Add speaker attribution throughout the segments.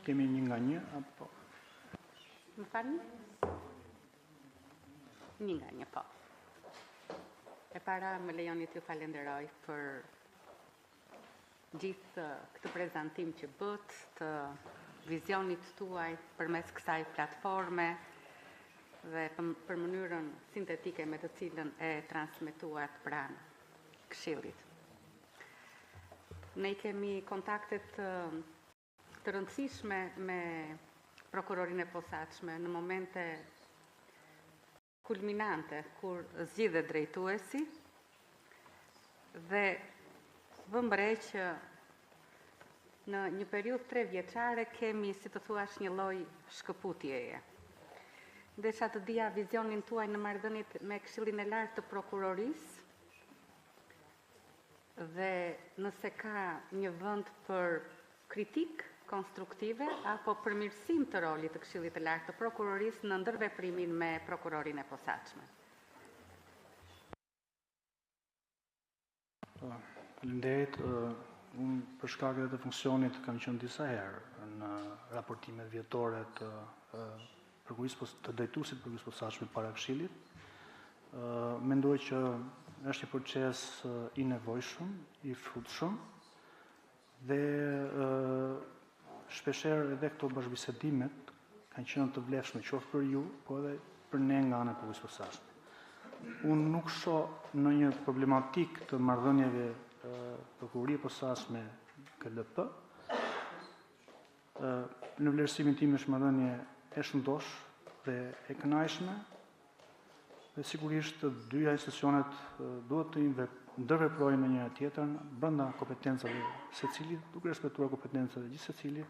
Speaker 1: kemi një nga një, apo?
Speaker 2: Më falni? Një nga një, po. E para më lejoni t'ju falenderoj për gjithë këtë prezantim që bët, të vizionit tuaj përmes kësaj platforme dhe për mënyrën sintetike me të cilën e transmetuat pranë Këshillit. Ne kemi kontaktet të rëndësishme me prokurorin e posaçme në momente kulminante kur zgjidhet drejtuesi dhe vëmë re që në një periudhë 3 vjeçare kemi, si të thuash, një lloj shkëputjeje. Desha të dija vizionin tuaj në marrëdhëniet me Këshillin e Lartë të Prokurorisë dhe nëse ka një vend për kritik konstruktive apo përmirësim të rolit të Këshillit të Lartë të Prokurorisë në ndërveprimin me prokurorin e posaçme.
Speaker 1: Faleminderit. Unë për shkak të funksionit kam qenë disa herë në raportimet vjetore të drejtuesit prokurorisë posaçme para Këshillit. Mendoj që është një proces i nevojshëm, i frutshëm dhe shpeshherë edhe këto bashkëbisedimet kanë qenë të vlefshme qoftë për ju, po edhe për ne nga ana e prokurorisë posaçme. Unë nuk shoh ndonjë problematik të marrëdhënieve prokurorie posaçme KLP. Në vlerësimin tim është marrëdhënie e shëndosh dhe e kënaqshme dhe sigurisht të dyja institucionet duhet të ndërveprojnë në njëra tjetrën brenda kompetencave secilit, duke respektuar kompetencat e gjithë secilit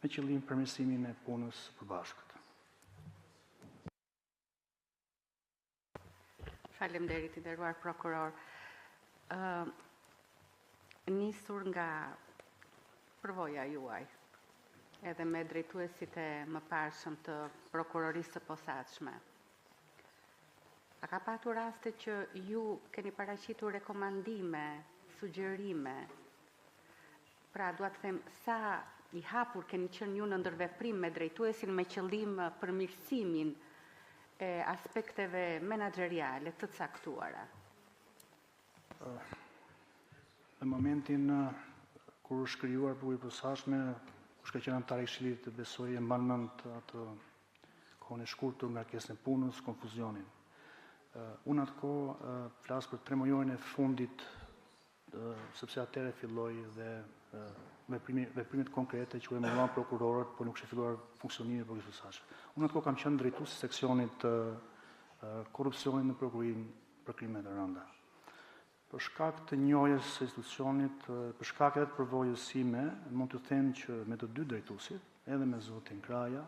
Speaker 1: me qëllim përmirësimin e punës së përbashkët.
Speaker 2: Faleminderit, i nderuar prokuror. Nisur nga përvoja juaj, edhe me drejtuesit e mëparshëm të prokurorisë së posaçme. A ka patur raste që ju keni paraqitur rekomandime, sugjerime, pra dua të them sa i hapur keni qenë ju në ndërveprim me drejtuesin me qëllim përmirësimin e aspekteve menaxheriale të caktuara?
Speaker 1: Në momentin kur është krijuar prokuroria e posaçme, kush ka qenë antar i Këshillit të besoj e mban mend atë kohën e shkurtër, ngarkesën e punës, konfuzionin. Unë atë kohë flas për 3 muajin e fundit, sepse atëherë filloi dhe veprimet konkrete që u emëruan prokurorët, por nuk ishte filluar funksionimi i prokurorisë posaçme. Unë atë kohë kam qenë drejtues i seksionit të korrupsionit në prokurinë për krime të rënda. Për shkak të njohjes së institucionit, për shkak edhe të përvojës sime, mund të them që me të dy drejtuesit, edhe me zotin Kraja,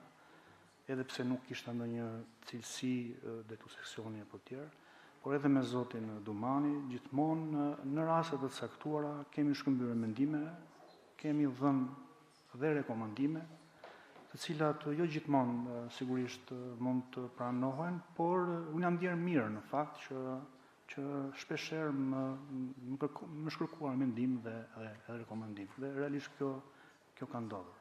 Speaker 1: edhe pse nuk kishte ndonjë cilësi drejtues seksioni apo tjerë, por edhe me zotin Dumani, gjithmonë në raste të caktuara kemi shkëmbyer mendime, kemi dhënë dhe rekomandime, të cilat jo gjithmonë sigurisht mund të pranohen, por unë jam ndier mirë në fakt që shpeshherë më shkërkuar mendim dhe rekomandim. Dhe realisht kjo ka ndodhur.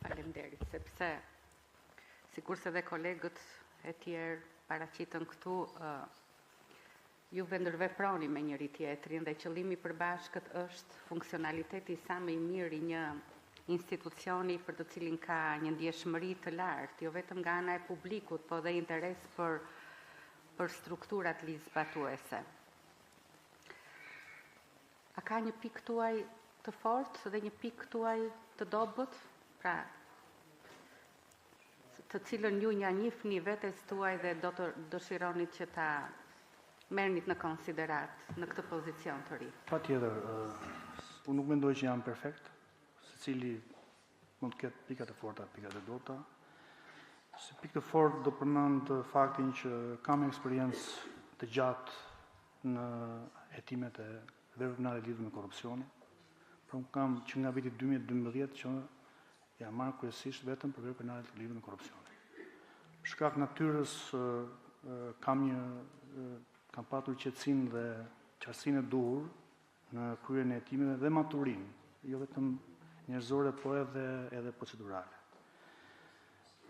Speaker 2: Faleminderit, sepse sikurse dhe kolegët e tjerë paraqitën këtu, juve ndërveproni me njëri tjetrin dhe qëllimi i përbashkët është funksionaliteti sa më i mirë i një institucioni për të cilin ka një ndjeshmëri të lartë, jo vetëm nga ana e publikut, po dhe interes për strukturat ligjzbatuese. A ka një pikë tuaj të fortë dhe një pikë tuaj të dobët, pra të cilën ju ja njihni vetes tuaj dhe do të dëshironit që ta merrnit në konsiderat në këtë pozicion të ri?
Speaker 1: Patjetër, unë nuk mendoj që jam perfekt, secili mund të ketë pikat e forta, pikat e dobta. Si pikë të fortë do përmend faktin që kam eksperiencë të gjatë në hetimet e veprave penale lidhur me korrupsionin. Por unë kam që nga viti 2012 që jam marrë kryesisht vetëm për vepra penale të lidhura me korrupsionin. Për shkak natyrës kam patur qetësinë dhe qartësinë e duhur në kryen e hetimeve dhe maturim, jo vetëm njerëzore, po edhe procedurale.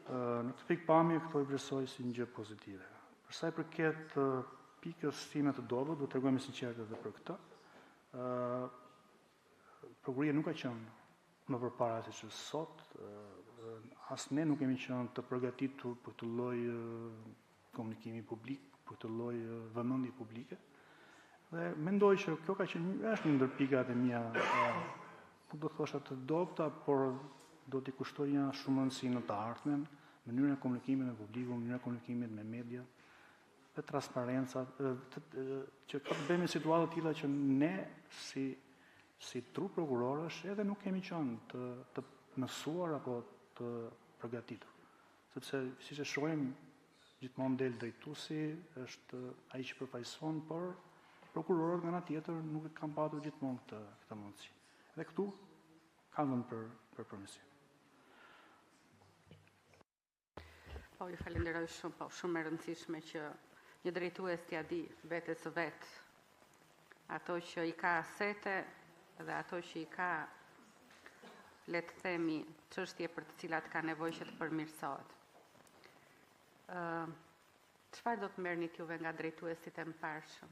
Speaker 1: Në këtë pikpamje këto I vlerësoj si një gjë pozitive. Për sa I përket pikës time të dobët, do t'rregoj me sinqeritet edhe për këtë. Prokuria nuk ka qenë më përpara se që sot, as ne nuk kemi qenë të përgatitur për këtë lloj komunikimi publik, për këtë lloj vëmendje publike. Dhe mendoj që kjo ka qenë është një ndër pikat e mia, nuk do thosha të dobta, por do t'i kushtoja shumë rëndësi në të ardhmen, mënyrën e komunikimit me publikun, mënyrën e komunikimit me media, dhe transparenca, që ka të bëjmë situata të tilla që ne si trup prokurorësh edhe nuk kemi qenë të mësuar apo të përgatitur. Sepse siç e shohim, gjithmonë del drejtuesi, është ai që përfaqëson, por prokurorët nga ana tjetër nuk e kanë patur gjithmonë këtë mundësi. Dhe këtu ka vend për përmirësim.
Speaker 2: Po, ju falenderoj shumë, po shumë e rëndësishme që një drejtues t'ia di vetes së vet ato që I ka asete dhe ato që I ka, le të themi, çështje për të cilat ka nevojë që të përmirësohet. Çfarë do të merrni juve nga drejtuesit e mëparshëm?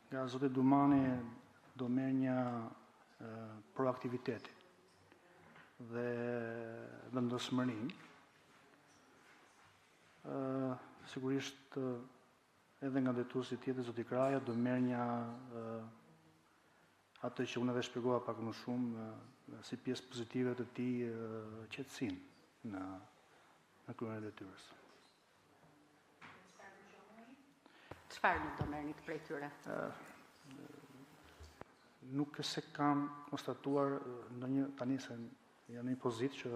Speaker 1: Nga zoti Dumani do merr një proaktiviteti dhe vendosmërinë. Sigurisht edhe nga drejtuesi tjetër zoti Kraja do merr një atë që unë edhe shpjegova pak më shumë si pjesë pozitive të tij qetësinë në kryen e detyrës.
Speaker 2: Çfarë nuk do merrni të prej tyre?
Speaker 1: Nuk se kam konstatuar tani se jam në një pozitë që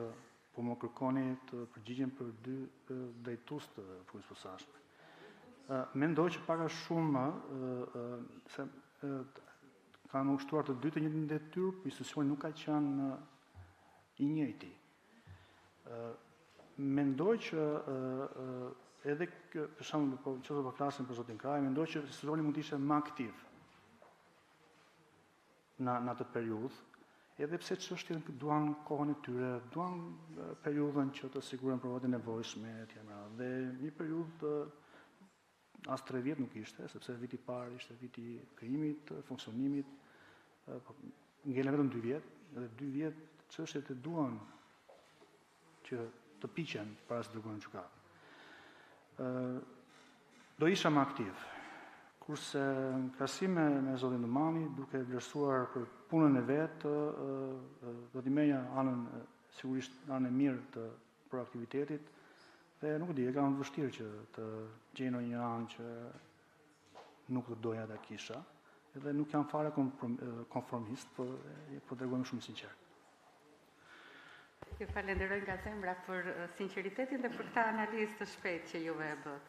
Speaker 1: po më kërkoni të përgjigjem për 2 drejtues të punës posaçme. Mendoj që pak a shumë se kanë ushtruar të 2 të njëjtën detyrë, por institucioni nuk ka qenë I njëjti. Mendoj që edhe për shembull, nëse do të flasim për zotin Kraj, mendoj që institucioni mund të ishte më aktiv në atë periudhë, edhe pse çështjet duan kohën e tyre, duan periudhën që të sigurojnë provat e nevojshme etj. Dhe një periudhë as 3 vjet nuk ishte, sepse viti I parë ishte viti I krijimit, funksionimit, ngelen vetëm 2 vjet, dhe 2 vjet çështjet e duan që të piqen para se dërgohen në gjykatë. Do isha më aktiv, kurse në krahasim me zotin Dumani, duke vlerësuar për punën e vet, do t'i merrja sigurisht anën e mirë të proaktivitetit, dhe nuk e di, e kam vështirë që të gjej një anë që nuk të doja ta kisha, edhe nuk jam fare konformist, po tregojmë shumë sinqert.
Speaker 2: Ju falenderoj nga zemra për sinqeritetin dhe për këtë analizë të shpejtë që juve e bët.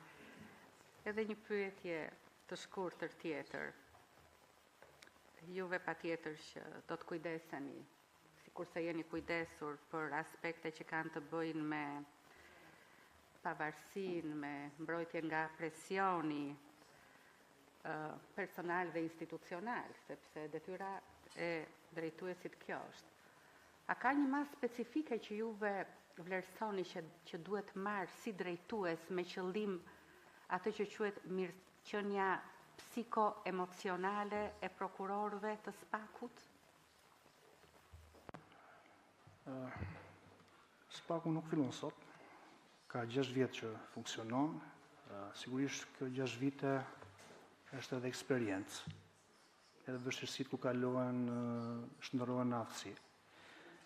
Speaker 2: Edhe një pyetje të shkurtër tjetër. Juve patjetër që do të kujdeseni, sikurse jeni kujdesur për aspekte që kanë të bëjnë me pavarësinë, me mbrojtje nga presioni personal dhe institucional, sepse detyra e drejtuesit kjo është. A ka një masë specifike që juve vlerësoni që duhet marrë si drejtues me qëllim atë që quhet mirëqenia psiko-emocionale e prokurorëve të SPAK-ut?
Speaker 1: SPAK-u nuk fillon sot. Ka 6 vjet që funksionon. Sigurisht kjo 6 vite është edhe eksperiencë, edhe vështirësitë ku kalohen, shndërrohen në aftësi.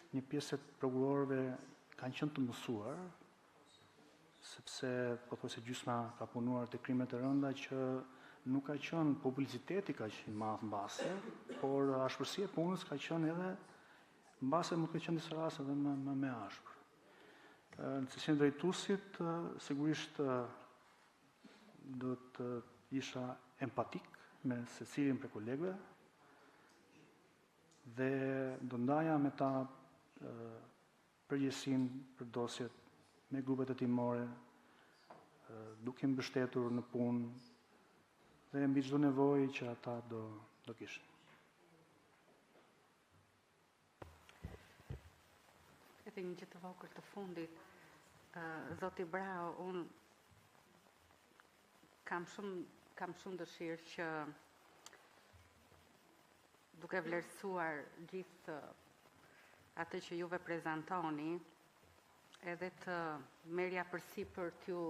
Speaker 1: Një pjesë e prokurorëve kanë qenë të mësuar, sepse pothuajse gjysma ka punuar te krimet e rënda që nuk ka qenë publiciteti kaq I madh mbase, por ashpërsia e punës ka qenë edhe mbase mund të qenë disa raste edhe më ashpër. Në cilësinë e drejtuesit, sigurisht do të isha empatik me secilin prej kolegëve dhe do ndaja me ta përgjegjësinë për dosjet me grupet hetimore, duke mbështetur në punë dhe mbi çdo nevojë që ata do kishin.
Speaker 2: Edhe një gjë të vogël të fundit, zoti Brau, unë kam shumë dëshirë që duke vlerësuar gjithë atë që juve prezantoni, edhe të merja përsipër t'ju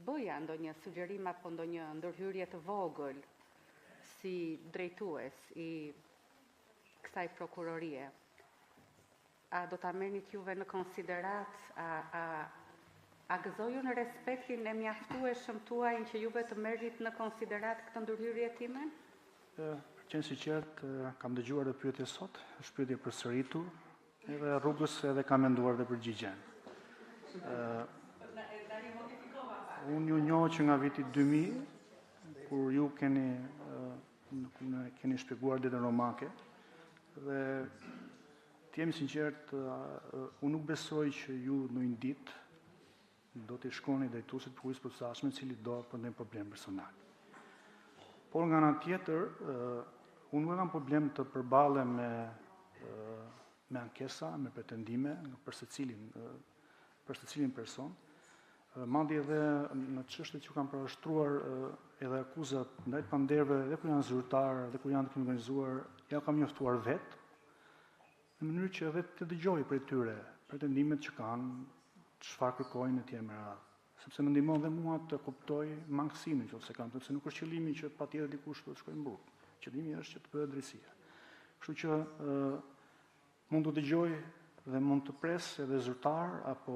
Speaker 2: bëja ndonjë sugjerim apo ndonjë ndërhyrje të vogël si drejtues i kësaj prokurorie. A do ta merrnit juve në konsiderat, a gëzoju në respektin e mjaftueshëm tuaj që juve të merrit në konsiderat këtë ndërhyrje time?
Speaker 1: Qenë sinqert, kam dëgjuar dhe pyetje sot, është pyetje përsëritur, edhe rrugës edhe kam menduar dhe përgjigjen. Unë ju njoh që nga viti 2000, kur ju keni shpjeguar ditën romake, dhe të jemi sinqert, unë nuk besoj që ju në një ditë do t'i shkoni drejtuesit prokurisë së posaçme, i cili do për ndonjë problem personal. Por nga ana tjetër, unë nuk kam problem të përballem me ankesa, me pretendime për secilin person. Madje edhe në çështjet që kanë parashtruar edhe akuzat ndaj panderëve, edhe kur janë zyrtarë, edhe kur janë të organizuar, ja kam njoftuar vetë, në mënyrë që edhe të dëgjoj prej tyre pretendimet që kanë, çfarë kërkojnë etj. Me radhë. Sepse më ndihmon dhe mua të kuptoj mangësinë nëse kanë, sepse nuk është qëllimi që patjetër dikush të shkojë në burg. Qëllimi është që të bëhet drejtësia. Kështu që mund të dëgjoj dhe mund të pres edhe zyrtar apo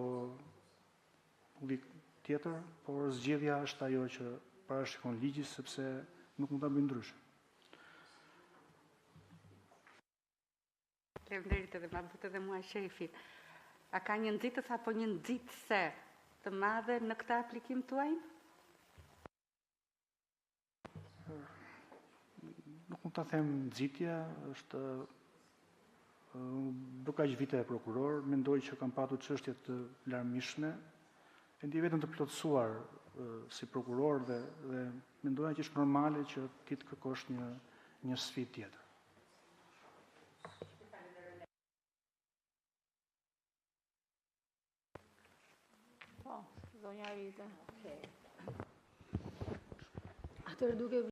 Speaker 1: publik tjetër, por zgjedhja është ajo që parashikon ligji, sepse nuk mund ta bëj ndryshe.
Speaker 2: Faleminderit edhe ma but edhe mua shefi. A ka një nxitës apo një nxitëse të madhe në këtë aplikim tuaj?
Speaker 1: Nuk mund ta them nxitje, është duke aq vite e prokuror, mendoj që kam patur çështje të larmishme, e ndjej vetëm të plotësuar si prokuror dhe mendoja që është normale që ti të kërkosh një sfidë tjetër.
Speaker 3: Po, zonja Rita. Atëherë duke